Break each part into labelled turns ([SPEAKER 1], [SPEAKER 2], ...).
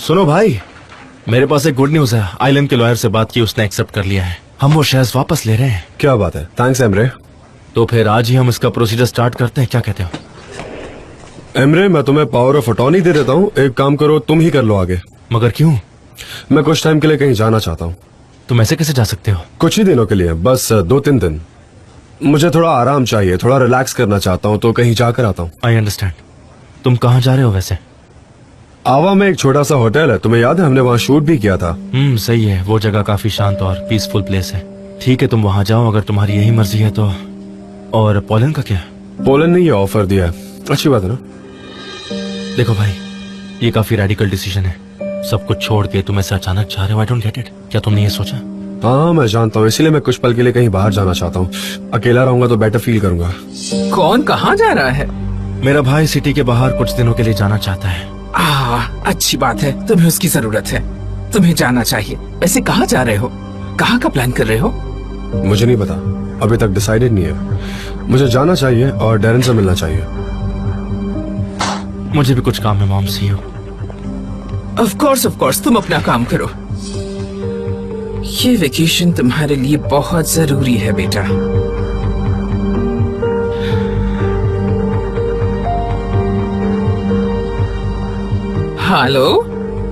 [SPEAKER 1] सुनो भाई, मेरे पास एक गुड न्यूज है। आइलैंड के लॉयर से बात की, उसने एक्सेप्ट कर लिया है। हम वो शेयर्स वापस ले रहे हैं।
[SPEAKER 2] क्या बात है, थैंक्स एमरे।
[SPEAKER 1] तो फिर आज ही हम इसका प्रोसीजर स्टार्ट करते हैं, क्या कहते हो?
[SPEAKER 2] एमरे, मैं तुम्हें पावर ऑफ अटॉर्नी दे देता हूँ। एक काम करो, तुम ही कर लो आगे।
[SPEAKER 1] मगर क्यों?
[SPEAKER 2] मैं कुछ टाइम के लिए कहीं जाना चाहता हूँ।
[SPEAKER 1] तुम ऐसे कैसे जा सकते हो?
[SPEAKER 2] कुछ ही दिनों के लिए, बस 2-3 दिन। मुझे थोड़ा आराम चाहिए, थोड़ा रिलैक्स करना चाहता हूँ, तो कहीं जाकर आता हूँ।
[SPEAKER 1] I understand. तुम कहाँ जा रहे हो वैसे?
[SPEAKER 2] आवा में एक छोटा सा होटल है, तुम्हें याद है हमने वहाँ शूट भी किया था।
[SPEAKER 1] सही है, वो जगह काफी शांत और पीसफुल प्लेस है। ठीक है, तुम वहाँ जाओ अगर तुम्हारी यही मर्जी है तो। और पोलन का क्या?
[SPEAKER 2] पोलन ने ये ऑफर दिया है। अच्छी बात है ना?
[SPEAKER 1] देखो भाई, ये काफी रेडिकल डिसीजन है। सब कुछ छोड़ के तुम ऐसे अचानक जा रहे हो। I don't get it. क्या तुमने ये सोचा?
[SPEAKER 2] हाँ, मैं जानता हूँ, इसीलिए मैं कुछ पल के लिए कहीं बाहर जाना चाहता हूँ। अकेला रहूंगा तो बेटर फील करूंगा।
[SPEAKER 3] कौन कहाँ जा रहा है?
[SPEAKER 1] मेरा भाई सिटी के बाहर कुछ दिनों के लिए जाना चाहता है।
[SPEAKER 3] अच्छी बात है, तुम्हें उसकी जरूरत है। तुम्हें जाना चाहिए। वैसे कहाँ जा रहे हो? कहाँ का प्लान कर रहे हो?
[SPEAKER 2] मुझे नहीं पता, अभी तक डिसाइडेड नहीं है। मुझे जाना चाहिए और डैरन से मिलना चाहिए।
[SPEAKER 1] मुझे भी कुछ काम है mom, see you.
[SPEAKER 3] Of course, तुम अपना काम करो। ये वेकेशन तुम्हारे लिए बहुत जरूरी है बेटा। Hello,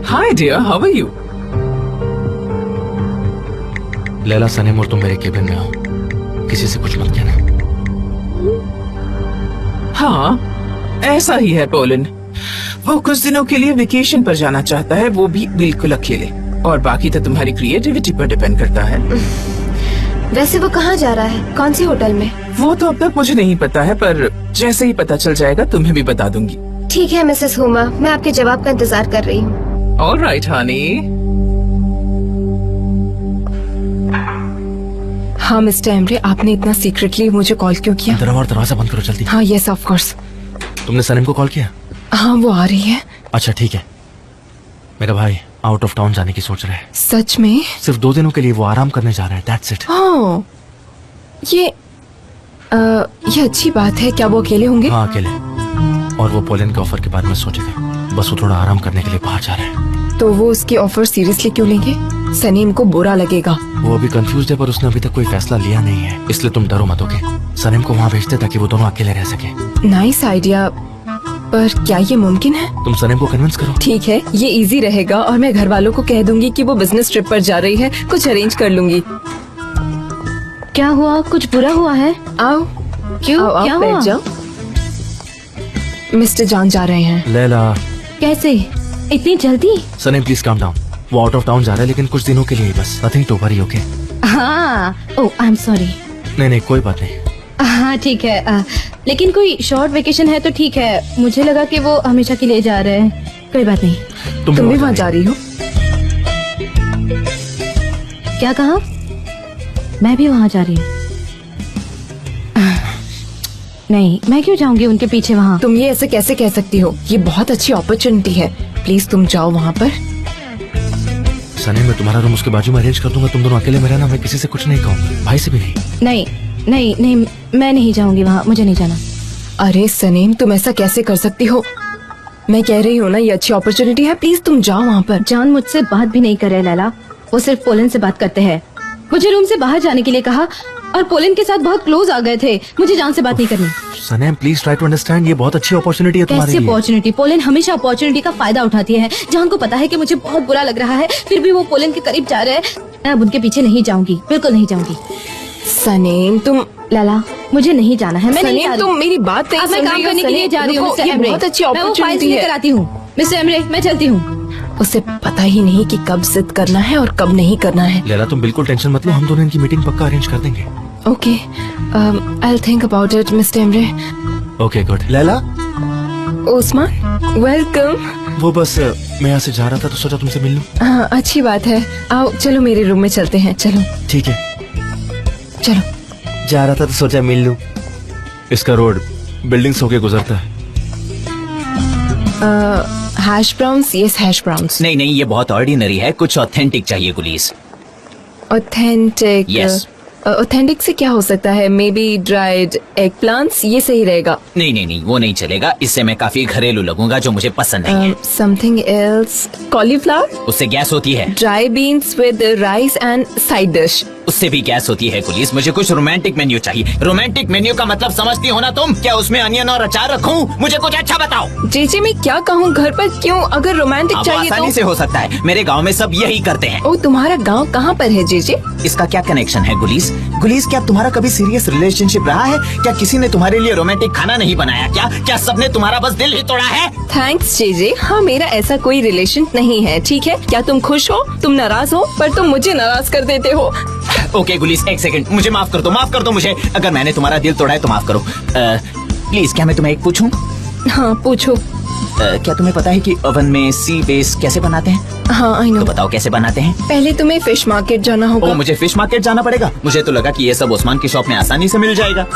[SPEAKER 3] hi dear, how are you?
[SPEAKER 1] Laila, Sanem और तुम मेरे केबिन में आओ। किसी से कुछ मत कहना।
[SPEAKER 3] हाँ, ऐसा ही है पोलन। वो कुछ दिनों के लिए वेकेशन पर जाना चाहता है, वो भी बिल्कुल अकेले। और बाकी तो तुम्हारी क्रिएटिविटी पर डिपेंड करता है।
[SPEAKER 4] वैसे वो कहाँ जा रहा है? कौन सी होटल में?
[SPEAKER 3] वो तो अब तक मुझे नहीं पता है, पर जैसे ही पता चल जाएगा तुम्हें भी बता दूंगी।
[SPEAKER 4] ठीक है मिसेस हुमा, मैं आपके जवाब का इंतजार कर रही हूँ।
[SPEAKER 3] ऑलराइट हनी।
[SPEAKER 5] हाँ मिस्टर एमरे, आपने इतना सीक्रेटली मुझे कॉल क्यों किया?
[SPEAKER 1] दरवाजा बंद करो जल्दी।
[SPEAKER 5] हाँ यस ऑफ कोर्स।
[SPEAKER 1] तुमने सनेम को कॉल किया?
[SPEAKER 5] हाँ वो आ रही है।
[SPEAKER 1] अच्छा ठीक है। मेरा भाई आउट ऑफ टाउन जाने की सोच रहा है।
[SPEAKER 5] सच में?
[SPEAKER 1] सिर्फ 2 दिनों के लिए वो आराम करने जा रहा है, दैट्स इट।
[SPEAKER 5] हाँ, ये अच्छी बात है। क्या वो अकेले होंगे?
[SPEAKER 1] हाँ अकेले, और वो पोलैंड के ऑफर के बारे में सोचेगा। बस वो थोड़ा आराम करने के लिए बाहर जा रहा है।
[SPEAKER 5] तो वो उसकी ऑफर सीरियसली क्यों लेंगे? सनीम को बुरा लगेगा।
[SPEAKER 1] वो अभी कंफ्यूज है, पर उसने अभी तक कोई फैसला लिया नहीं है। इसलिए तुम डरो मत, ओके? सनीम को वहाँ भेजते ताकि वो दोनों अकेले रह सके।
[SPEAKER 5] नाइस आइडिया, पर क्या ये मुमकिन है?
[SPEAKER 1] तुम सनीम को कन्विंस करो।
[SPEAKER 5] ठीक है, ये इजी रहेगा और मैं घर वालों को कह दूंगी कि वो बिजनेस ट्रिप पर जा रही है। कुछ अरेंज कर लूंगी।
[SPEAKER 4] क्या हुआ? कुछ बुरा हुआ है?
[SPEAKER 5] आओ।
[SPEAKER 4] क्यों?
[SPEAKER 5] आओ,
[SPEAKER 4] क्या
[SPEAKER 5] बैठ
[SPEAKER 4] हुआ?
[SPEAKER 5] जाओ। मिस्टर जॉन जा रहे हैं।
[SPEAKER 1] लैला,
[SPEAKER 4] कैसे? इतनी जल्दी?
[SPEAKER 1] Saneem please calm down. वो आउट ऑफ टाउन जा रहा है, लेकिन कुछ दिनों के लिए ही बस। Nothing to worry, okay?
[SPEAKER 4] हाँ, ओह आई एम सॉरी।
[SPEAKER 1] नहीं कोई बात नहीं।
[SPEAKER 4] हाँ ठीक है, लेकिन कोई शॉर्ट वेकेशन है तो ठीक है। मुझे लगा कि वो हमेशा के लिए जा रहे हैं। कोई बात नहीं।
[SPEAKER 5] तुम भी वहाँ जा रही हो?
[SPEAKER 4] क्या कहा? मैं भी वहाँ जा रही हूँ। नहीं, मैं क्यों जाऊंगी उनके पीछे वहाँ?
[SPEAKER 5] तुम ये ऐसे कैसे कह सकती हो? ये बहुत अच्छी अपॉर्चुनिटी है। प्लीज तुम जाओ वहाँ पर।
[SPEAKER 1] सनीम, मैं तुम्हारा रूम उसके बाजू में अरेंज कर दूंगा। तुम दोनों अकेले में रहना। मैं किसी से कुछ नहीं कहूँगा, भाई से भी नहीं।
[SPEAKER 4] नहीं नहीं नहीं, मैं नहीं जाऊंगी वहाँ, मुझे नहीं जाना।
[SPEAKER 5] अरे सनीम, तुम ऐसा कैसे कर सकती हो? मैं कह रही हूँ ना, ये अच्छी अपॉर्चुनिटी है। प्लीज तुम जाओ वहाँ पर।
[SPEAKER 4] जान मुझसे बात भी नहीं करे लैला, वो सिर्फ पोलन से बात करते हैं। मुझे रूम से बाहर जाने के लिए कहा और पोलन के साथ बहुत क्लोज आ गए थे। मुझे जान से बात नहीं करनी।
[SPEAKER 1] Saneem please try to understand, ये बहुत अच्छी अपॉर्चुनिटी है तुम्हारे लिए।
[SPEAKER 4] कैसी अपॉर्चुनिटी? पोलन हमेशा अपॉर्चुनिटी का फायदा उठाती है। जान को पता है कि मुझे बहुत बुरा लग रहा है, फिर भी वो पोलन के करीब जा रहे हैं। मैं अब उनके पीछे नहीं जाऊंगी, बिल्कुल नहीं जाऊंगी।
[SPEAKER 5] सनीम तुम।
[SPEAKER 4] लैला, मुझे नहीं जाना है। मैं नहीं जा रही।
[SPEAKER 5] तुम मेरी बात नहीं
[SPEAKER 4] अब मैं
[SPEAKER 5] सुन
[SPEAKER 4] काम
[SPEAKER 5] रही हो।
[SPEAKER 4] करने के लिए जा रही हूँ।
[SPEAKER 5] रुको, ये बहुत अच्छी अपॉर्चुनिटी है।
[SPEAKER 4] आती हूँ मिस्टर एमरे, मैं चलती हूँ।
[SPEAKER 5] उसे पता ही नहीं कि कब जिद करना है और कब नहीं करना है।
[SPEAKER 1] लैला तुम बिल्कुल टेंशन मत लो, हम दोनों इनकी मीटिंग पक्का अरेंज कर देंगे।
[SPEAKER 5] Okay, I will think about it mister Emre.
[SPEAKER 1] Okay good. Laila,
[SPEAKER 5] Usman welcome.
[SPEAKER 1] वो बस मैं यहाँ से जा रहा था तो सोचा तुमसे मिल लूं।
[SPEAKER 5] हाँ अच्छी बात है। आओ चलो मेरे रूम में चलते हैं। चलो
[SPEAKER 1] ठीक है,
[SPEAKER 5] चलो।
[SPEAKER 1] जा रहा था तो सोचा मिल लूं। इसका रोड बिल्डिंग्स होके गुजरता है।
[SPEAKER 5] Hash browns? Yes hash browns.
[SPEAKER 6] नहीं नहीं, ये बहुत ऑर्डिनरी है। कुछ ऑथेंटिक चाहिए गुलीस।
[SPEAKER 5] ऑथेंटिक?
[SPEAKER 6] यस।
[SPEAKER 5] ऑथेंटिक से क्या हो सकता है? May be dried egg plants, ये सही रहेगा।
[SPEAKER 6] नहीं नहीं नहीं, वो नहीं चलेगा। इससे मैं काफी घरेलू लगूंगा, जो मुझे पसंद नहीं है।
[SPEAKER 5] समथिंग एल्स, कॉलीफ्लावर,
[SPEAKER 6] उससे गैस होती है।
[SPEAKER 5] Dry beans with rice and side dish,
[SPEAKER 6] उससे भी गैस होती है। पुलिस, मुझे कुछ रोमांटिक मेन्यू चाहिए। रोमांटिक मेन्यू का मतलब समझती हो ना तुम? क्या उसमें अनियन और अचार रखूं? मुझे कुछ अच्छा बताओ।
[SPEAKER 5] जीजी मैं क्या कहूँ, घर पर क्यों? अगर रोमांटिक
[SPEAKER 6] अब
[SPEAKER 5] चाहिए
[SPEAKER 6] आसानी
[SPEAKER 5] तो
[SPEAKER 6] से हो सकता है, मेरे गांव में सब यही करते हैं।
[SPEAKER 5] ओ, तुम्हारा गांव कहाँ पर है जीजी?
[SPEAKER 6] इसका क्या कनेक्शन है गुलीस? गुलीस, क्या तुम्हारा कभी सीरियस रिलेशनशिप रहा है? क्या किसी ने तुम्हारे लिए रोमांटिक खाना नहीं बनाया? क्या सबने तुम्हारा बस दिल ही तोड़ा है?
[SPEAKER 5] थैंक्स जीजी। हाँ, मेरा ऐसा कोई रिलेशन नहीं है, ठीक है? क्या तुम खुश हो? तुम नाराज हो, पर तुम मुझे नाराज कर देते हो।
[SPEAKER 6] ओके गुलीस, एक सेकंड, मुझे माफ कर दो मुझे। अगर मैंने तुम्हारा दिल तोड़ा है तो माफ करो। प्लीज, क्या मैं तुम्हें एक पूछूं?
[SPEAKER 5] हाँ पूछो।
[SPEAKER 6] क्या तुम्हें पता है कि ओवन में सी बेस कैसे बनाते हैं?
[SPEAKER 5] हाँ आई नो।
[SPEAKER 6] तो बताओ कैसे बनाते हैं।
[SPEAKER 5] पहले तुम्हें फिश मार्केट जाना होगा।
[SPEAKER 6] ओ, मुझे फिश मार्केट जाना पड़ेगा? मुझे तो लगा कि ये सब ओस्मान की शॉप में आसानी से मिल जाएगा।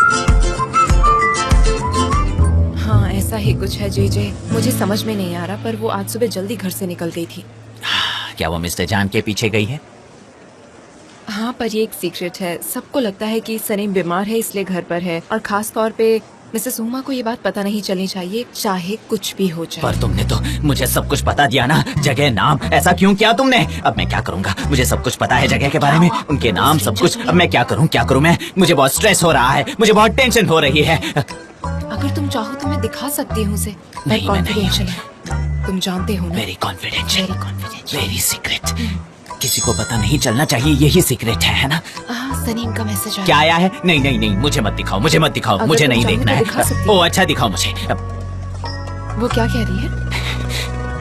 [SPEAKER 5] हाँ ऐसा ही कुछ है जीजी, मुझे समझ में नहीं आ रहा, पर वो आज सुबह जल्दी घर से निकल गई थी।
[SPEAKER 6] क्या वो मिस्टर जान के पीछे गई है?
[SPEAKER 5] हाँ, पर ये एक सीक्रेट है। सबको लगता है कि सलीम बीमार है इसलिए घर पर है, और खास तौर पे मिसेस उमा को ये बात पता नहीं चलनी चाहिए, चाहे कुछ भी हो जाए।
[SPEAKER 6] पर तुमने तो मुझे सब कुछ बता दिया ना, जगह, नाम। ऐसा क्यों किया तुमने? अब मैं क्या करूँगा? मुझे सब कुछ पता है जगह के बारे में, उनके नाम, सब कुछ। अब मैं क्या करूँ मैं? मुझे बहुत स्ट्रेस हो रहा है, मुझे बहुत टेंशन हो रही है।
[SPEAKER 5] अगर तुम चाहो तो मैं दिखा सकती हूँ उसे।
[SPEAKER 6] नहीं, मैं नहीं।
[SPEAKER 5] कॉन्फिडेंशियल है, तुम जानते हो ना।
[SPEAKER 6] Very confidential,
[SPEAKER 5] Very confidential.
[SPEAKER 6] Very secret. किसी को पता नहीं चलना चाहिए, यही सीक्रेट है ना?
[SPEAKER 5] सलीम का मैसेज आया।
[SPEAKER 6] क्या आया है? नहीं नहीं नहीं, मुझे मत दिखाओ, मुझे
[SPEAKER 5] अगर
[SPEAKER 6] मुझे
[SPEAKER 5] तुम
[SPEAKER 6] नहीं
[SPEAKER 5] चाहो
[SPEAKER 6] देखना
[SPEAKER 5] तो दिखा
[SPEAKER 6] है।
[SPEAKER 5] सकती
[SPEAKER 6] ओ
[SPEAKER 5] हूँ।
[SPEAKER 6] अच्छा, दिखाओ मुझे।
[SPEAKER 5] वो क्या कह रही है?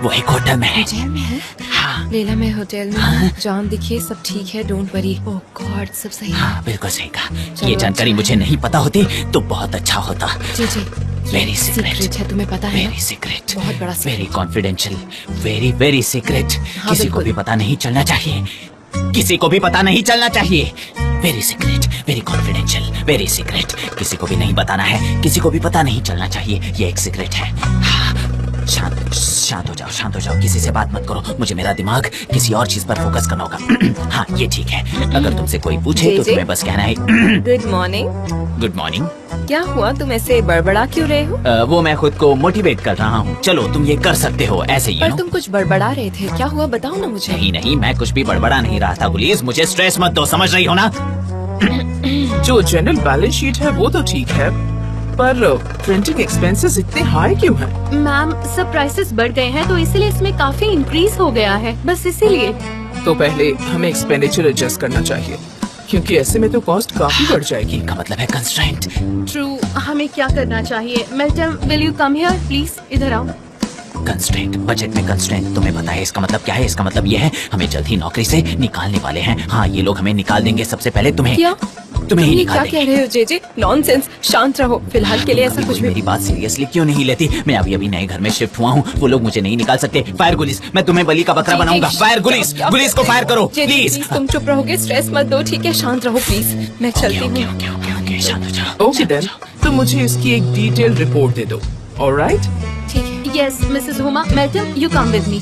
[SPEAKER 6] वो एक होटल में है।
[SPEAKER 5] होटल में है?
[SPEAKER 6] हाँ
[SPEAKER 5] लेला में होटल में है। जान दिखिए, सब ठीक है, डोंट वरी। ओह गॉड, सब सही है।
[SPEAKER 6] हाँ, बिल्कुल सही कहा।
[SPEAKER 5] चलो,
[SPEAKER 6] ये जानकारी
[SPEAKER 5] अच्छा
[SPEAKER 6] मुझे नहीं पता होती तो बहुत अच्छा होता।
[SPEAKER 5] जी जी,
[SPEAKER 6] वेरी सीक्रेट
[SPEAKER 5] है, तुम्हें पता है ना?
[SPEAKER 6] वेरी सीक्रेट,
[SPEAKER 5] बहुत बड़ा secret।
[SPEAKER 6] Very confidential, very very secret.
[SPEAKER 5] हाँ,
[SPEAKER 6] किसी को
[SPEAKER 5] बिल्कुल।
[SPEAKER 6] भी पता नहीं चलना चाहिए, किसी को भी पता नहीं चलना चाहिए। Very secret, very confidential, very secret. किसी को भी नहीं बताना है, किसी को भी पता नहीं चलना चाहिए, ये एक सीक्रेट है। हाँ, शांत हो जाओ, किसी से बात मत करो। मुझे मेरा दिमाग किसी और चीज पर फोकस करना होगा। हाँ, ये ठीक है। अगर तुमसे कोई पूछे तो
[SPEAKER 5] जी।
[SPEAKER 6] तुम्हें बस कहना है
[SPEAKER 5] गुड मॉर्निंग।
[SPEAKER 6] Good morning.
[SPEAKER 5] क्या हुआ, तुम ऐसे बड़बड़ा क्यों रहे हो?
[SPEAKER 6] वो मैं खुद को मोटिवेट कर रहा हूँ। चलो, तुम ये कर सकते हो, ऐसे ही।
[SPEAKER 5] पर तुम कुछ बड़बड़ा रहे थे, क्या हुआ बताओ ना मुझे।
[SPEAKER 6] नहीं, मैं कुछ भी बड़बड़ा नहीं रहा था गुलीज। मुझे स्ट्रेस मत दो, समझ रही हो ना?
[SPEAKER 3] जो जनरल बैलेंस शीट है वो तो ठीक है, पर प्रिंटिंग एक्सपेंसेस इतने हाई क्यों हैं?
[SPEAKER 4] मैम, सब प्राइसेस बढ़ गए हैं तो इसीलिए इसमें काफी इंक्रीज हो गया है, बस इसीलिए।
[SPEAKER 3] तो पहले हमें एक्सपेंडिचर एडजस्ट करना चाहिए, क्योंकि ऐसे में तो कॉस्ट काफी बढ़ जाएगी।
[SPEAKER 6] का मतलब है कंस्ट्रेंट।
[SPEAKER 4] ट्रू, हमें क्या करना चाहिए? Madam, will you come here please, इधर आओ।
[SPEAKER 6] कंस्ट्रेंट, बजट में कंस्ट्रेंट, तुम्हें पता है इसका मतलब क्या है? इसका मतलब ये है हमें जल्द ही नौकरी से निकालने वाले हैं। हाँ, ये लोग हमें निकाल देंगे सबसे पहले।
[SPEAKER 5] क्या?
[SPEAKER 6] तुम्हें ही
[SPEAKER 5] ये
[SPEAKER 6] निकाल
[SPEAKER 5] क्या
[SPEAKER 6] देंगे।
[SPEAKER 5] कह रहे हो जेजे? नॉनसेंस, शांत रहो। फिलहाल के लिए ऐसा कुछ भी।
[SPEAKER 6] मेरी बात सीरियसली क्यों नहीं लेती? मैं अभी नए घर में शिफ्ट हुआ हूँ, वो लोग मुझे नहीं निकाल सकते। फायर गुलिस, मैं तुम्हें बलि का बकरा बनाऊंगा। फायर गुलिस, गुलिस को फायर करो प्लीज।
[SPEAKER 5] तुम चुप रहोगे? स्ट्रेस मत दो, ठीक है? शांत रहो प्लीज, मैं चलती हूँ।
[SPEAKER 6] ओके, शांत हो जाओ।
[SPEAKER 3] ओके देन, तो मुझे इसकी एक डिटेल रिपोर्ट दे दो। ऑलराइट?
[SPEAKER 5] ठीक है।
[SPEAKER 4] Yes Mrs Huma, madam you come with me.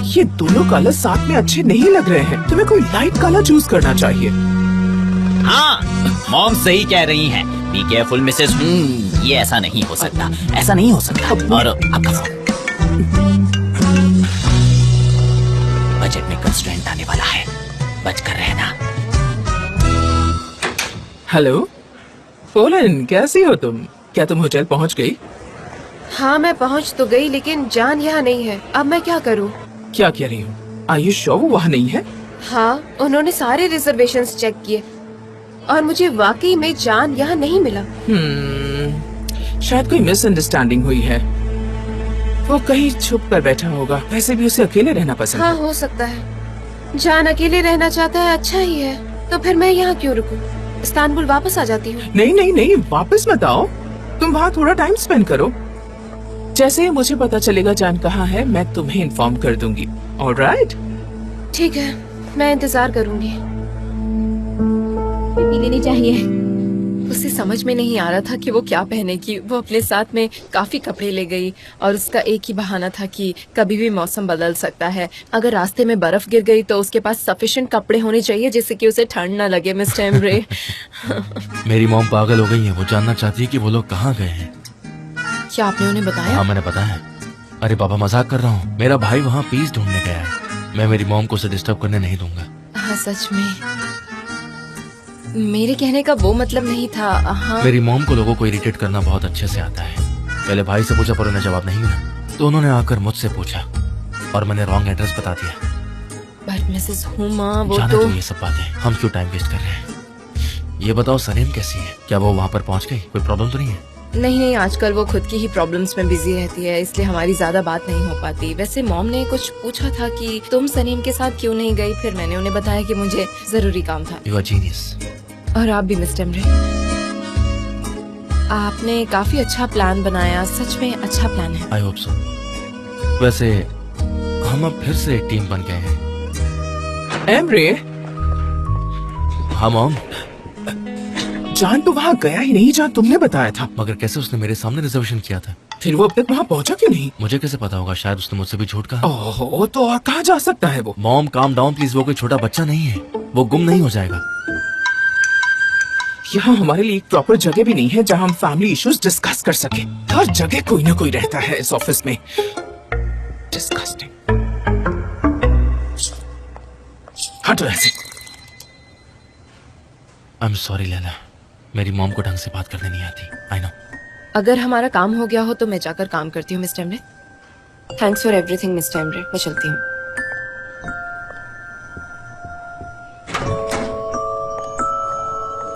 [SPEAKER 3] ये दोनों कलर साथ में अच्छे नहीं लग रहे हैं, तुम्हें कोई लाइट कलर चूज करना चाहिए।
[SPEAKER 6] हाँ, मॉम सही कह रही हैं। Be careful Mrs. ये ऐसा नहीं हो सकता, ऐसा नहीं हो सकता। और आपका फोन। बजट में कंस्ट्रेंट आने वाला है, बचकर रहना।
[SPEAKER 3] हेलो पोलन, कैसी हो तुम? क्या तुम होटल पहुंच गई?
[SPEAKER 5] हाँ मैं पहुँच तो गई, लेकिन जान यहाँ नहीं है। अब मैं क्या करूँ?
[SPEAKER 3] क्या कह रही हूँ? आर यू श्योर वो वहाँ नहीं है?
[SPEAKER 5] हाँ, उन्होंने सारे रिजर्वेशंस चेक किए और मुझे वाकई में जान यहाँ नहीं मिला।
[SPEAKER 3] शायद कोई मिसअंडरस्टैंडिंग हुई है। वो कहीं छुप कर बैठा होगा। वैसे भी उसे अकेले रहना पसंद
[SPEAKER 5] हाँ
[SPEAKER 3] है।
[SPEAKER 5] हो सकता है। जान अकेले रहना चाहता है, अच्छा ही है। तो फिर मैं यहाँ क्यों रुकूं? इस्तांबुल वापस आ जाती हूँ।
[SPEAKER 3] नहीं, वापस मत आओ। तुम वहाँ थोड़ा टाइम स्पेंड करो। जैसे ही मुझे पता चलेगा जान कहाँ है, मैं तुम्हें इन्फॉर्म कर दूंगी। ऑलराइट?
[SPEAKER 5] ठीक है, मैं इंतजार करूंगी।
[SPEAKER 4] पी लेनी चाहिए।
[SPEAKER 5] उसे समझ में नहीं आ रहा था कि वो क्या पहनेगी। वो अपने साथ में काफी कपड़े ले गई और उसका एक ही बहाना था कि कभी भी मौसम बदल सकता है। अगर रास्ते में बर्फ गिर गई तो उसके पास सफिशिएंट कपड़े होने चाहिए जिससे कि उसे ठंड ना लगे। मिस्टर एम्ब्रे
[SPEAKER 1] मेरी मॉम पागल हो गई है, वो जानना चाहती है कि वो लोग कहाँ गए हैं।
[SPEAKER 5] क्या आपने उन्हें बताया?
[SPEAKER 1] हाँ मैंने बताया। अरे पापा मजाक कर रहा हूँ, मेरा भाई वहाँ पीस ढूंढने गया है। मैं मेरी मॉम को उसे डिस्टर्ब करने नहीं दूंगा।
[SPEAKER 5] हाँ सच में, मेरे कहने का वो मतलब नहीं था। हाँ
[SPEAKER 1] मेरी मॉम को लोगों को इरिटेट करना बहुत अच्छे से आता है। पहले भाई से पूछा पर उन्हें जवाब नहीं मिला तो उन्होंने आकर मुझसे पूछा और मैंने रॉन्ग एड्रेस बता दिया।
[SPEAKER 5] बट मिसेस हुमा वो
[SPEAKER 1] जाने
[SPEAKER 5] तो
[SPEAKER 1] दो ये सब बातें, हम क्यों टाइम वेस्ट कर रहे हैं। ये बताओ सलीम कैसी है, क्या वो वहाँ पर पहुँच गई? कोई प्रॉब्लम तो नहीं है?
[SPEAKER 5] नहीं, आजकल वो खुद की ही प्रॉब्लम्स में बिजी रहती है, इसलिए हमारी ज्यादा बात नहीं हो पाती। वैसे मॉम ने कुछ पूछा था कि तुम सलीम के साथ क्यों नहीं गई, फिर मैंने उन्हें बताया कि मुझे जरूरी काम था।
[SPEAKER 1] You are genius.
[SPEAKER 5] और आप भी मिस्टर एम्ब्रे, आपने काफी अच्छा प्लान बनाया, सच में अच्छा प्लान है।
[SPEAKER 1] I hope so. वैसे हम अब फिर से एक टीम बन गए हैं।
[SPEAKER 3] एम्ब्रे,
[SPEAKER 1] हाँ मॉम।
[SPEAKER 3] जान तो वहाँ गया ही नहीं जहाँ तुमने बताया था।
[SPEAKER 1] मगर कैसे उसने मेरे सामने रिजर्वेशन किया था?
[SPEAKER 3] फिर वो अब तक वहाँ पहुँचा क्यों नहीं?
[SPEAKER 1] मुझे कैसे पता होगा, शायद उसने मुझसे भी झूठ कहा।
[SPEAKER 3] ओहो, तो और कहाँ जा सकता है वो?
[SPEAKER 1] मॉम काम डाउन प्लीज, वो कोई छोटा बच्चा नहीं है, वो गुम नहीं हो जाएगा।
[SPEAKER 3] यहाँ हमारे लिए एक प्रॉपर जगह भी नहीं है जहाँ हम फैमिली इश्यूज डिस्कस कर सके। हर जगह कोई ना कोई रहता है इस ऑफिस में। डिस्गस्टिंग। हटो ऐसे।
[SPEAKER 1] आई एम सॉरी लैला, मेरी मॉम को ढंग से बात करने नहीं आती। I know.
[SPEAKER 5] अगर हमारा काम हो गया हो तो मैं जाकर काम करती हूँ mister Embry. Thanks for everything mister Embry, मैं चलती हूँ।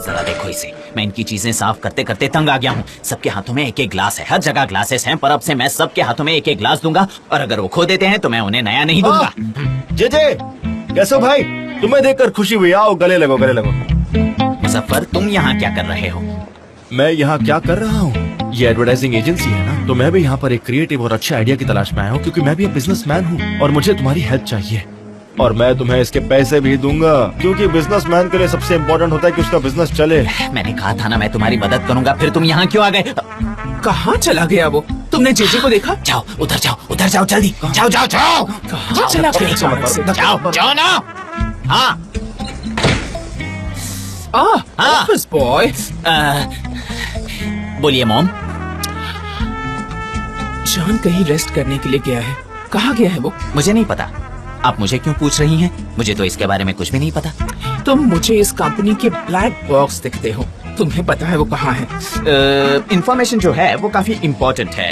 [SPEAKER 6] जरा देखो इसे, मैं इनकी चीजें साफ करते करते तंग आ गया हूँ। सबके हाथों में एक एक ग्लास है, हर जगह ग्लासेस हैं, पर अब से मैं सबके हाथों में एक एक ग्लास दूंगा और अगर वो खो देते हैं तो मैं उन्हें नया नहीं दूंगा।
[SPEAKER 1] जे कैसे हो भाई? तुम्हें देखकर खुशी हुई, आओ गले लगो गले लगो।
[SPEAKER 6] मुजफ्फर, तुम यहाँ क्या कर रहे हो?
[SPEAKER 1] मैं यहाँ क्या कर रहा हूँ? ये एडवर्टाइजिंग एजेंसी है ना, तो मैं भी यहाँ पर एक क्रिएटिव और अच्छे आइडिया की तलाश में आया हूँ, क्योंकि मैं भी एक बिजनेसमैन हूँ और मुझे तुम्हारी हेल्प चाहिए। और मैं तुम्हें इसके पैसे भी दूंगा, क्योंकि बिजनेसमैन के लिए सबसे इम्पोर्टेंट होता है कि उसका बिजनेस चले।
[SPEAKER 6] मैंने कहा था ना मैं तुम्हारी मदद करूंगा, फिर तुम यहाँ क्यों आ गए?
[SPEAKER 3] कहाँ चला गया वो? तुमने जेजे को देखा?
[SPEAKER 6] जाओ उधर जाओ जल्दी, जाओ जाओ जाओ
[SPEAKER 3] कहाँ चला गया अचानक से?
[SPEAKER 6] जाओ जाओ ना। हाँ
[SPEAKER 3] ऑफिस बॉय।
[SPEAKER 6] बोलिए मॉम।
[SPEAKER 3] जान कहीं रेस्ट करने के लिए गया है, कहाँ गया है वो?
[SPEAKER 6] मुझे नहीं पता, आप मुझे क्यों पूछ रही हैं? मुझे तो इसके बारे में कुछ भी नहीं पता।
[SPEAKER 3] तुम मुझे इस कंपनी के ब्लैक बॉक्स दिखते हो, तुम्हें पता है वो कहाँ है?
[SPEAKER 6] इंफॉर्मेशन जो है वो काफी इम्पोर्टेंट है।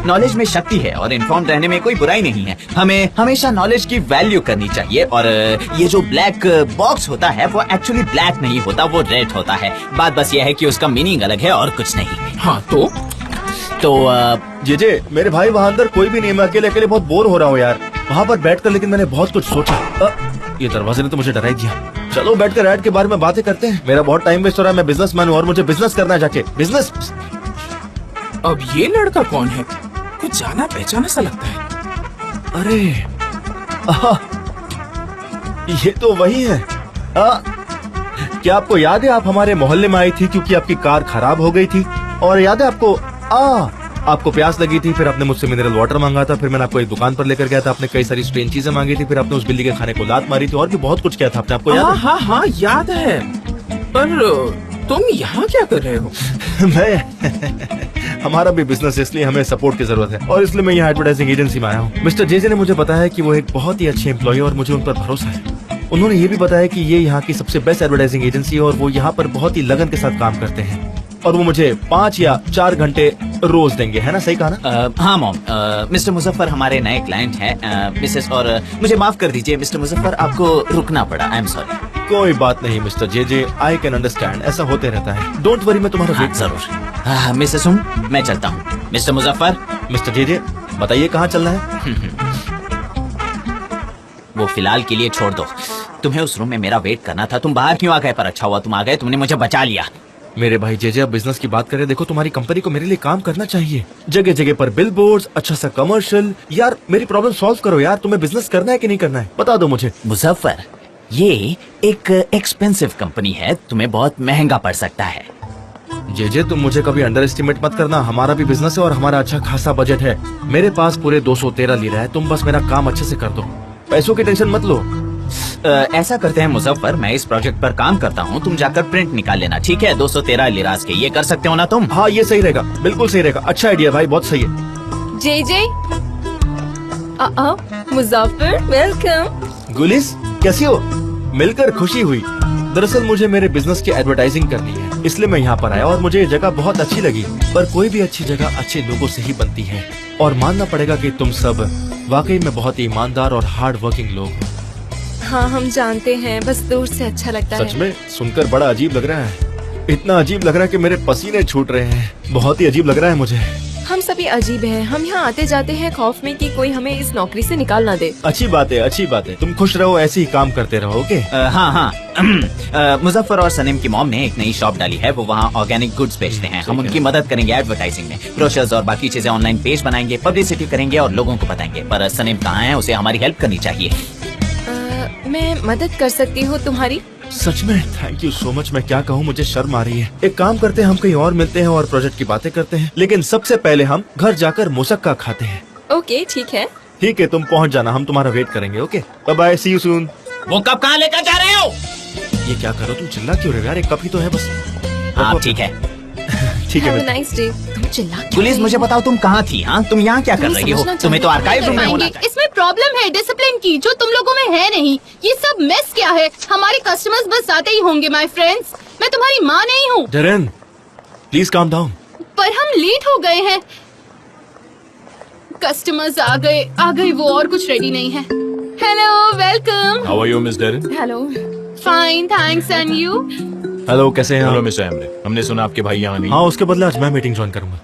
[SPEAKER 6] नॉलेज में शक्ति है और इन्फॉर्म रहने में कोई बुराई नहीं है। हमें हमेशा नॉलेज की वैल्यू करनी चाहिए। और ये जो ब्लैक बॉक्स होता है वो एक्चुअली ब्लैक नहीं होता, वो रेड होता है। बात बस ये है कि उसका मीनिंग अलग है और कुछ नहीं।
[SPEAKER 3] हाँ तो
[SPEAKER 1] जे मेरे भाई वहाँ अंदर कोई भी नहीं, मैं अकेले अकेले बहुत बोर हो रहा हूँ यार वहाँ पर बैठकर, लेकिन मैंने बहुत कुछ सोचा। ये दरवाजे ने तो मुझे डरा ही दिया। चलो बैठकर ऐड के बारे में बातें करते हैं। मेरा बहुत टाइम वेस्ट हो रहा है, मैं बिजनेसमैन हूँ और मुझे बिजनेस करना है जाके। बिजनेस।
[SPEAKER 3] अब ये लड़का कौन है? कुछ जाना पहचाना सा लगता है।
[SPEAKER 1] अरे ये तो वही है। क्या आपको याद है आप हमारे मोहल्ले में आई थी क्योंकि आपकी कार खराब हो गई थी? और याद है आपको आपको प्यास लगी थी, फिर आपने मुझसे मिनरल वाटर मांगा था, फिर मैंने आपको एक दुकान पर लेकर गया था, आपने कई सारी स्ट्रेंज चीजें मांगी थी, फिर आपने उस बिल्ली के खाने को लात मारी थी और भी बहुत कुछ किया था आपने, आपको याद है?
[SPEAKER 3] हाँ याद है। पर तुम यहाँ क्या कर रहे हो?
[SPEAKER 1] मैं हमारा भी बिजनेस है, इसलिए हमें सपोर्ट की जरूरत है और इसलिए मैं यहाँ एडवर्टाइजिंग एजेंसी में आया हूँ। मिस्टर जेजे ने मुझे बताया कि वो एक बहुत ही अच्छे एम्प्लॉय और मुझे उन पर भरोसा है। उन्होंने ये भी बताया कि ये यहाँ की सबसे बेस्ट एडवर्टाइजिंग एजेंसी है और वो यहाँ पर बहुत ही लगन के साथ काम करते हैं और वो मुझे 5 या 4 घंटे रोज देंगे, है ना? सही कहा ना?
[SPEAKER 6] हाँ मॉम। मिस्टर मुजफ्फर हमारे नए क्लाइंट हैं। मिसेस और मुझे माफ कर दीजिए मिस्टर मुजफ्फर, आपको रुकना पड़ा। आई एम सॉरी।
[SPEAKER 1] कोई बात नहीं mister JJ, I can understand, ऐसा होते रहता है। डोंट वरी, मैं तुम्हारा वेट
[SPEAKER 6] जरूर। मिसेस मैं चलता हूँ। मिस्टर मुजफ्फर।
[SPEAKER 1] मिस्टर जेजे बताइए कहाँ चलना है?
[SPEAKER 6] वो फिलहाल के लिए छोड़ दो। तुम्हें उस रूम में मेरा वेट करना था, तुम बाहर क्यों आ गए? पर अच्छा हुआ तुम आ गए, तुमने मुझे बचा लिया।
[SPEAKER 1] मेरे भाई जेजे अब बिजनेस की बात करें, देखो तुम्हारी कंपनी को मेरे लिए काम करना चाहिए, जगह जगह पर बिल बोर्ड, अच्छा सा कमर्शियल। यार मेरी प्रॉब्लम सॉल्व करो यार, तुम्हें बिजनेस करना है कि नहीं करना है बता दो मुझे।
[SPEAKER 6] मुजफ्फर, ये एक एक्सपेंसिव कंपनी है, तुम्हें बहुत महंगा पड़ सकता है।
[SPEAKER 1] जे तुम मुझे कभी अंडर एस्टिमेट मत करना। हमारा भी बिजनेस है और हमारा अच्छा खासा बजट है। मेरे पास पूरे 213 लीरा है। तुम बस मेरा काम अच्छे से कर दो, पैसों की टेंशन मत लो।
[SPEAKER 6] ऐसा करते हैं मुजफ्फर, मैं इस प्रोजेक्ट पर काम करता हूँ, तुम जाकर प्रिंट निकाल लेना, ठीक है? 213 लिराज के, ये कर सकते हो ना तुम?
[SPEAKER 1] हाँ ये सही रहेगा, बिल्कुल सही रहेगा। अच्छा आइडिया भाई, बहुत सही है।
[SPEAKER 5] जे मुजफ्फर, वेलकम।
[SPEAKER 1] गुलिस कैसी हो? मिलकर खुशी हुई। दरअसल मुझे मेरे बिजनेस की एडवर्टाइजिंग करनी है, इसलिए मैं यहाँ पर आया और मुझे ये जगह बहुत अच्छी लगी। पर कोई भी अच्छी जगह अच्छे लोगों से ही बनती है और मानना पड़ेगा कि तुम सब वाकई में बहुत ही ईमानदार और हार्ड वर्किंग लोग हो।
[SPEAKER 5] हाँ हम जानते हैं, बस दूर से अच्छा लगता है।
[SPEAKER 1] सच में सुनकर बड़ा अजीब लग रहा है। इतना अजीब लग रहा है कि मेरे पसीने छूट रहे हैं। बहुत ही अजीब लग रहा है मुझे।
[SPEAKER 5] हम सभी अजीब हैं। हम यहाँ आते जाते हैं खौफ में कि कोई हमें इस नौकरी से निकाल ना दे।
[SPEAKER 1] अच्छी बात है, अच्छी बात है। तुम खुश रहो, ऐसे ही काम करते रहो। ओके?
[SPEAKER 6] हाँ मुजफ्फर और सनीम की मॉम ने एक नई शॉप डाली है, वो वहाँ ऑर्गेनिक गुड्स बेचते हैं। हम उनकी मदद करेंगे एडवर्टाइजिंग में, ब्रोशर्स और बाकी चीजें ऑनलाइन पेज बनाएंगे, पब्लिसिटी करेंगे और लोगों को बताएंगे। पर सनीम कहाँ है? उसे हमारी हेल्प करनी चाहिए।
[SPEAKER 5] मैं मदद कर सकती हूँ तुम्हारी।
[SPEAKER 1] सच में थैंक यू सो मच। मैं क्या कहूँ, मुझे शर्म आ रही है। एक काम करते हैं, हम कहीं और मिलते हैं और प्रोजेक्ट की बातें करते हैं, लेकिन सबसे पहले हम घर जाकर मुसक्का खाते हैं।
[SPEAKER 5] ओके ठीक है।
[SPEAKER 1] ठीक है, तुम पहुँच जाना, हम तुम्हारा वेट करेंगे। Okay bye bye, see you soon.
[SPEAKER 6] वो कप कहाँ लेकर जा रहे हो?
[SPEAKER 1] ये क्या करो, तुम चिल्ला क्यों रहे हो यार? एक कप ही तो है बस।
[SPEAKER 6] हाँ ठीक है।
[SPEAKER 1] ठीक
[SPEAKER 5] हैव अ
[SPEAKER 1] है।
[SPEAKER 5] Nice day. तुम चिल्ला क्यों
[SPEAKER 6] पुलिस,
[SPEAKER 5] रहे
[SPEAKER 6] मुझे
[SPEAKER 5] हो?
[SPEAKER 6] बताओ तुम कहाँ थी? हाँ, तुम यहाँ क्या कर
[SPEAKER 5] नहीं
[SPEAKER 6] रही हो?
[SPEAKER 5] समझना
[SPEAKER 6] तुम्हें तो
[SPEAKER 5] चाहती हूँ।
[SPEAKER 6] आर्काइव रूम में होना
[SPEAKER 4] पाएंगे।
[SPEAKER 6] चाहिए।
[SPEAKER 4] इसमें प्रॉब्लम है डिसिप्लिन की, जो तुम लोगों में है नहीं। ये सब मेस क्या है? हमारे कस्टमर्स बस आते ही होंगे माय फ्रेंड्स। मैं तुम्हारी माँ नहीं हूँ।
[SPEAKER 1] Darren please calm down.
[SPEAKER 4] पर हम लेट हो गए हैं। कस्टमर्स आ गए वो और कुछ रेडी नहीं है। Hello, welcome.
[SPEAKER 7] How are you, Miss Darren?
[SPEAKER 5] Hello.
[SPEAKER 4] Fine thanks, and you?
[SPEAKER 1] Hello, कैसे हैं
[SPEAKER 7] Hello,
[SPEAKER 1] आप?
[SPEAKER 7] Mr. Emre. हमने सुना आपके भाई यहाँ नहीं।
[SPEAKER 1] हाँ, उसके बदले आज मैं मीटिंग ज्वाइन करूंगा।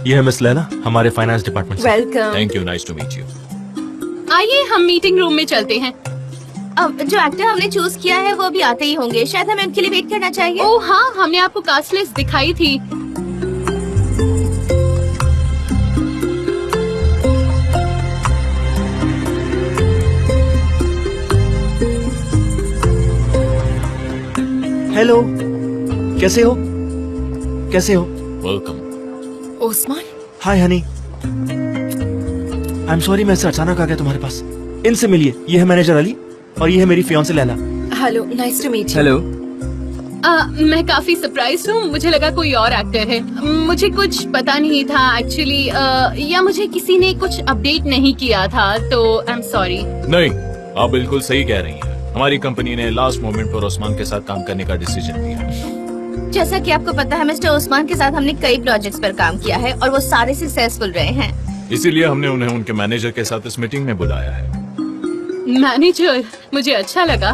[SPEAKER 1] ये है मिस लैला, हमारे फाइनेंस डिपार्टमेंट से।
[SPEAKER 5] Welcome.
[SPEAKER 7] Thank you, nice to meet you.
[SPEAKER 4] आइए हम मीटिंग रूम में चलते हैं।
[SPEAKER 8] अब जो एक्टर हमने चूज किया है वो भी आते ही होंगे, शायद हमें उनके लिए वेट करना चाहिए।
[SPEAKER 4] ओह हाँ, हमने आपको कास्ट लिस्ट दिखाई थी।
[SPEAKER 1] हेलो, कैसे हो? कैसे हो?
[SPEAKER 7] Welcome.
[SPEAKER 5] Osman.
[SPEAKER 1] Hi honey. I am sorry, मैं ऐसे अचानक आ गया तुम्हारे पास। इनसे मिलिए, ये है मैनेजर अली और ये है मेरी fiancee Leyla.
[SPEAKER 5] Hello, nice to meet you.
[SPEAKER 6] Hello.
[SPEAKER 4] मैं काफी सरप्राइज हूँ। मुझे लगा कोई और एक्टर है। मुझे कुछ पता नहीं था एक्चुअली, या मुझे किसी ने कुछ अपडेट नहीं किया था, तो आई एम सॉरी।
[SPEAKER 7] नहीं, आप बिल्कुल सही कह रही हैं। हमारी कंपनी ने लास्ट मोमेंट पर उस्मान के साथ काम करने का डिसीजन लिया।
[SPEAKER 8] जैसा कि आपको पता है मिस्टर उस्मान के साथ हमने कई प्रोजेक्ट्स पर काम किया है और वो सारे सक्सेसफुल रहे हैं।
[SPEAKER 7] इसीलिए हमने उन्हें उनके मैनेजर के साथ इस मीटिंग में बुलाया है।
[SPEAKER 4] मैनेजर, मुझे अच्छा लगा।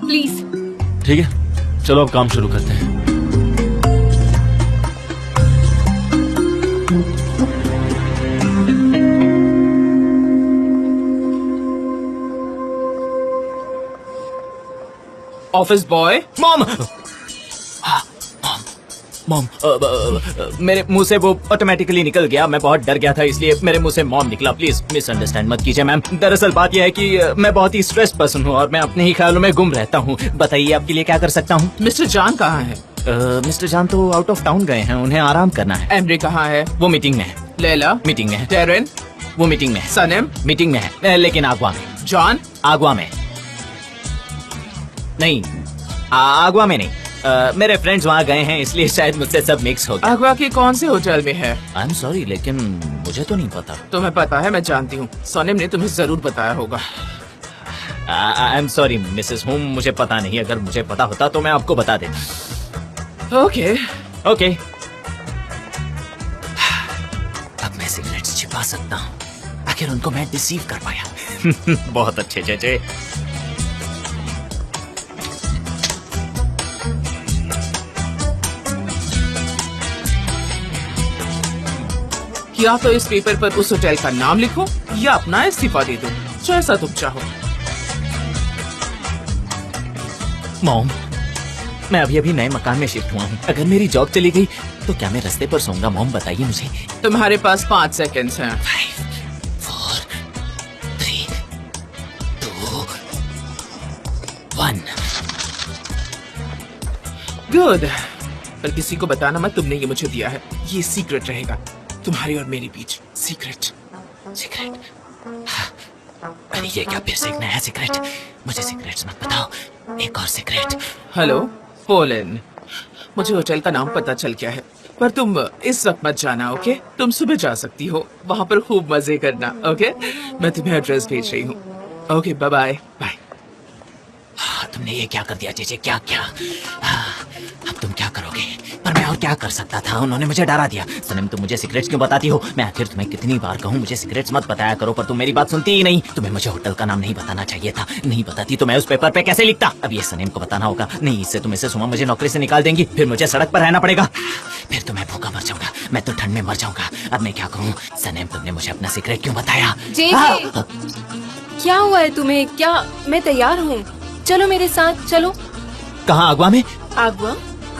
[SPEAKER 4] प्लीज।
[SPEAKER 1] ठीक है, चलो अब काम शुरू करते हैं।
[SPEAKER 6] Office boy. मॉम, मॉम, मेरे मुंह से वो ऑटोमेटिकली निकल गया। मैं बहुत डर गया था, इसलिए मेरे मुंह से मॉम निकला। प्लीज मिसअंडरस्टैंड मत कीजिए मैम। दरअसल बात यह है कि मैं बहुत ही स्ट्रेस्ड पर्सन हूँ और मैं अपने ही ख्यालों में गुम रहता हूँ। बताइए आपके लिए क्या कर सकता हूँ?
[SPEAKER 3] मिस्टर जान कहाँ है?
[SPEAKER 6] मिस्टर जान तो आउट ऑफ टाउन गए हैं, उन्हें आराम करना है।
[SPEAKER 3] एमरे कहाँ है?
[SPEAKER 6] वो मीटिंग में है।
[SPEAKER 3] लैला?
[SPEAKER 6] मीटिंग में है।
[SPEAKER 3] टेरेन?
[SPEAKER 6] वो मीटिंग में है।
[SPEAKER 3] सनम?
[SPEAKER 6] मीटिंग में है, लेकिन आगवा में।
[SPEAKER 3] जॉन?
[SPEAKER 6] आगवा में नहीं, आगवा में नहीं। मेरे फ्रेंड्स वहाँ गए हैं, इसलिए शायद मुझसे सब मिक्स हो गया।
[SPEAKER 3] आगवा के कौन से होटल में है?
[SPEAKER 6] आई एम सॉरी, लेकिन मुझे तो नहीं पता।
[SPEAKER 3] तुम्हें पता है, मैं जानती हूँ। सनम ने तुम्हें जरूर बताया होगा।
[SPEAKER 6] आई एम सॉरी मिसेस होम, मुझे पता नहीं। अगर मुझे पता होता तो मैं आपको बता देता।
[SPEAKER 3] ओके।
[SPEAKER 6] ओके। अब मैं सिगरेट्स छिपा सकता हूँ। आखिर उनको मैं डिसीव कर पाया। बहुत अच्छे जजे।
[SPEAKER 3] या तो इस पेपर पर उस होटल का नाम लिखो या अपना इस्तीफा दे दो, जैसा तुम चाहो।
[SPEAKER 6] मॉम, मैं अभी अभी नए मकान में शिफ्ट हुआ हूँ। अगर मेरी जॉब चली गई तो क्या मैं रास्ते पर सोऊंगा? मॉम बताइए मुझे।
[SPEAKER 3] तुम्हारे पास 5 सेकंड्स हैं।
[SPEAKER 6] 5, 4, 3, 2, 1।
[SPEAKER 3] गुड। पर किसी को बताना मत, तुमने ये मुझे दिया है, ये सीक्रेट रहेगा तुम्हारी और मेरे बीच, सीक्रेट।
[SPEAKER 6] सीक्रेट? अरे ये क्या फिर से एक नया सीक्रेट? मुझे सीक्रेट्स मत बताओ, एक और सीक्रेट।
[SPEAKER 3] हेलो पोलन, मुझे होटल का नाम पता चल गया है, पर तुम इस वक्त मत जाना, ओके? तुम सुबह जा सकती हो, वहाँ पर खूब मजे करना, ओके? मैं तुम्हें एड्रेस भेज रही हूँ, ओके? Bye bye bye.
[SPEAKER 6] तुमने ये क्या कर दिया जेजे, क्या क्या? अब तुम क्या करोगे? पर मैं और क्या कर सकता था? उन्होंने मुझे डरा दिया। सनम, तुम मुझे सीक्रेट्स क्यों बताती हो? मैं आखिर तुम्हें कितनी बार कहूँ मुझे सीक्रेट्स मत बताया करो, पर तुम मेरी बात सुनती ही नहीं। तुम्हें मुझे होटल का नाम नहीं बताना चाहिए था, नहीं बताती तो मैं उस पेपर पे कैसे लिखता? अब ये सनम को बताना होगा, नहीं इससे तुम इसे सुबह मुझे नौकरी से निकाल देंगी, फिर मुझे सड़क पर रहना पड़ेगा, फिर तो मैं भूखा मर जाऊंगा, मैं तो ठंड में मर जाऊंगा। अब मैं क्या करूँ? सनम, तुमने मुझे अपना सीक्रेट क्यों बताया?
[SPEAKER 5] क्या हुआ है तुम्हें? क्या? मैं तैयार हूँ, चलो मेरे साथ चलो।
[SPEAKER 6] कहाँ? आगवा में?
[SPEAKER 5] आगवा?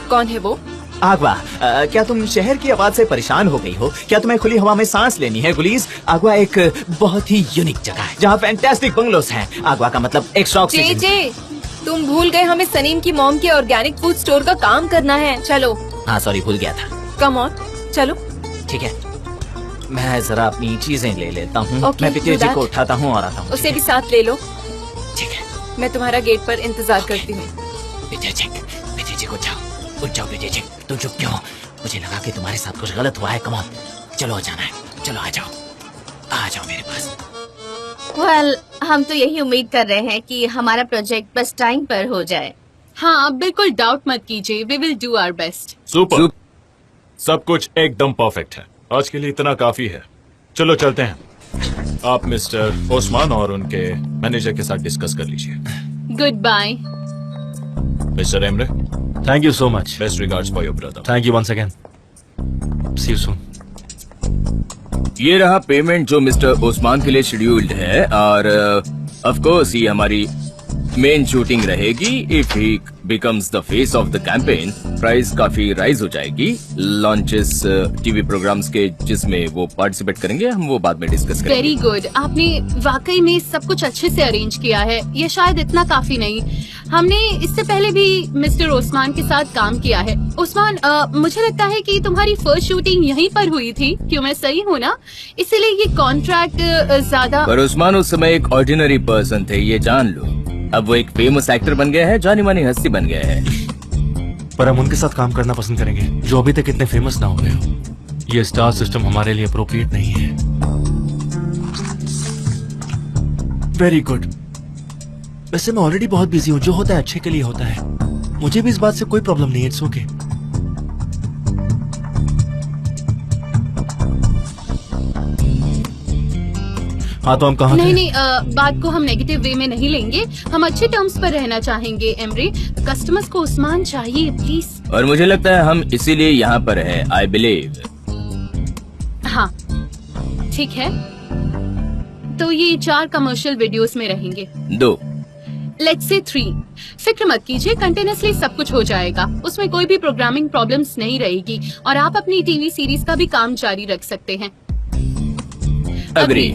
[SPEAKER 5] कौन है वो?
[SPEAKER 6] आगवा, क्या तुम शहर की आवाज से परेशान हो गई हो? क्या तुम्हें खुली हवा में सांस लेनी है गुलीज? आगवा एक बहुत ही यूनिक जगह है जहाँ फैंटास्टिक बंगलोस हैं। आगवा का मतलब एक्स्ट्रा ऑक्सीजन।
[SPEAKER 5] जे, तुम भूल गए हमें सनीम की मॉम के ऑर्गेनिक फूड स्टोर का काम करना है, चलो।
[SPEAKER 6] हाँ सॉरी, भूल गया था।
[SPEAKER 5] कम ऑन, चलो।
[SPEAKER 6] ठीक है, मैं जरा अपनी चीजें ले लेता हूँ।
[SPEAKER 5] Okay,
[SPEAKER 6] मैं पिताजी
[SPEAKER 5] do that.
[SPEAKER 6] को उठाता हूँ और आता हूँ।
[SPEAKER 5] उसे भी साथ ले लो।
[SPEAKER 6] ठीक है।
[SPEAKER 5] मैं तुम्हारा गेट पर इंतजार करती हूँ।
[SPEAKER 6] पिताजी को उठ जाओ पिताजी, तुम चुप क्यों? मुझे लगा कि तुम्हारे साथ कुछ गलत हुआ है। कम ऑन, चलो जाना है, चलो आ जाओ मेरे पास।
[SPEAKER 8] वेल, हम तो यही उम्मीद कर रहे हैं कि हमारा प्रोजेक्ट बस टाइम पर हो जाए।
[SPEAKER 4] हाँ, आप बिल्कुल डाउट मत कीजिए, we will do our best.
[SPEAKER 7] Super, सब कुछ एकदम परफेक्ट है। आज के लिए इतना काफी है, चलो चलते हैं। आप मिस्टर ओस्मान और उनके मैनेजर के साथ डिस्कस कर लीजिए।
[SPEAKER 4] Good bye.
[SPEAKER 7] Mister Emre,
[SPEAKER 1] thank you so much.
[SPEAKER 7] Best regards for your brother.
[SPEAKER 1] Thank you once again. See you soon.
[SPEAKER 9] ये रहा पेमेंट जो मिस्टर ओस्मान के लिए शेड्यूल्ड है, और ऑफ कोर्स ये हमारी मेन शूटिंग रहेगी। If he becomes the face of the campaign, price काफी राइज हो जाएगी। लॉन्चेस टीवी प्रोग्राम्स के जिसमें वो पार्टिसिपेट करेंगे, हम वो बाद में डिस्कस करेंगे।
[SPEAKER 4] वेरी गुड, आपने वाकई में सब कुछ अच्छे से अरेंज किया है। ये शायद इतना काफी नहीं, हमने इससे पहले भी मिस्टर ओस्मान के साथ काम किया है। ओस्मान, मुझे लगता है कि तुम्हारी फर्स्ट शूटिंग यहीं पर हुई थी, क्यों? मैं सही हूँ ना? इसीलिए ये कॉन्ट्रैक्ट ज्यादा।
[SPEAKER 9] पर ओस्मान उस समय एक ऑर्डिनरी पर्सन थे, ये जान लो। अब वो एक फेमस एक्टर बन गया है, जानी मानी हस्ती बन गया है।
[SPEAKER 1] पर हम उनके साथ काम करना पसंद करेंगे जो अभी तक इतने फेमस ना हुए हो। ये स्टार सिस्टम हमारे लिए अप्रोप्रिएट नहीं है। Very good. वैसे मैं ऑलरेडी बहुत बिजी हूँ, जो होता है अच्छे के लिए होता है। मुझे भी इस बात से कोई प्रॉब्लम नहीं है, इट्स ओके। हाँ तो हम कहाँ थे?
[SPEAKER 4] नहीं, बात को हम नेगेटिव वे में नहीं लेंगे, हम अच्छे टर्म्स पर रहना चाहेंगे। एमरे, कस्टमर्स को उस्मान चाहिए प्लीज।
[SPEAKER 9] और मुझे लगता है हम इसीलिए यहाँ पर है, आई बिलीव।
[SPEAKER 4] हाँ ठीक है, तो ये 4 कमर्शियल वीडियोस में रहेंगे।
[SPEAKER 9] 2,
[SPEAKER 4] लेट्स से 3। फिक्र मत कीजिए, कंटिन्यूअसली सब कुछ हो जाएगा, उसमें कोई भी प्रोग्रामिंग प्रॉब्लम्स नहीं रहेगी, और आप अपनी टीवी सीरीज का भी काम जारी रख सकते हैं।
[SPEAKER 9] अग्री।